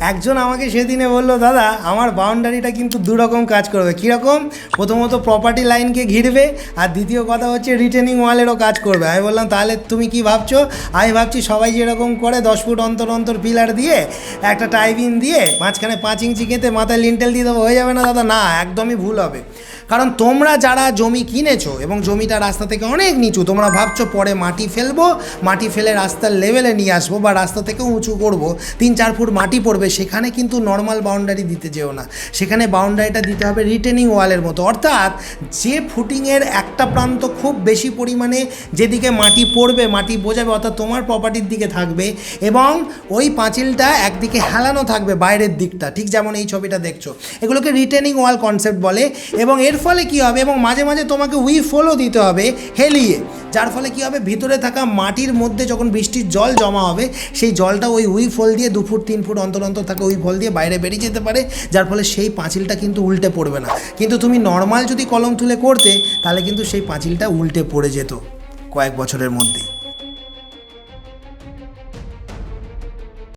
একজন আমাকে সেদিনে বললো, দাদা আমার বাউন্ডারিটা কিন্তু দুরকম কাজ করবে। কীরকম? প্রথমত প্রপার্টি লাইনকে ঘিরবে, আর দ্বিতীয় কথা হচ্ছে রিটেনিং ওয়ালেরও কাজ করবে। আমি বললাম তাহলে তুমি কি ভাবছো? আমি ভাবছি সবাই যেরকম করে 10 ফুট অন্তর অন্তর পিলার দিয়ে একটা টাইবিন দিয়ে মাঝখানে 5 ইঞ্চি কেটে মাথায় লিন্টেল দিয়ে দেবো, হয়ে যাবে না দাদা? না, একদমই ভুল হবে। কারণ তোমরা যারা জমি কিনেছো এবং জমিটা রাস্তা থেকে অনেক নিচু, তোমরা ভাবছো পরে মাটি ফেলবো, মাটি ফেলে রাস্তার লেভেলে নিয়ে আসবো বা রাস্তা থেকে উঁচু করবো, 3-4 ফুট মাটি পড়বে, সেখানে কিন্তু নর্মাল বাউন্ডারি দিতে যেও না। সেখানে বাউন্ডারিটা দিতে হবে রিটেনিং ওয়ালের মতো, অর্থাৎ যে ফুটিংয়ের একটা প্রান্ত খুব বেশি পরিমাণে যেদিকে মাটি পড়বে, মাটি বোঝাবে, অর্থাৎ তোমার প্রপার্টির দিকে থাকবে, এবং ওই পাঁচিলটা একদিকে হেলানো থাকবে বাইরের দিকটা, ঠিক যেমন এই ছবিটা দেখছো। এগুলোকে রিটেনিং ওয়াল কনসেপ্ট বলে। এবং এর ফলে কী হবে, এবং মাঝে মাঝে তোমাকে উইফলও দিতে হবে হেলিয়ে, যার ফলে কী হবে, ভিতরে থাকা মাটির মধ্যে যখন বৃষ্টির জল জমা হবে, সেই জলটা ওই উইফল দিয়ে 2 ফুট 3 ফুট অন্তর অন্তর থাকা উইফল দিয়ে বাইরে বেরিয়ে যেতে পারে, যার ফলে সেই পাঁচিলটা কিন্তু উল্টে পড়বে না। কিন্তু তুমি নর্মাল যদি কলম তুলে করতে, তাহলে কিন্তু সেই পাঁচিলটা উল্টে পড়ে যেত কয়েক বছরের মধ্যে।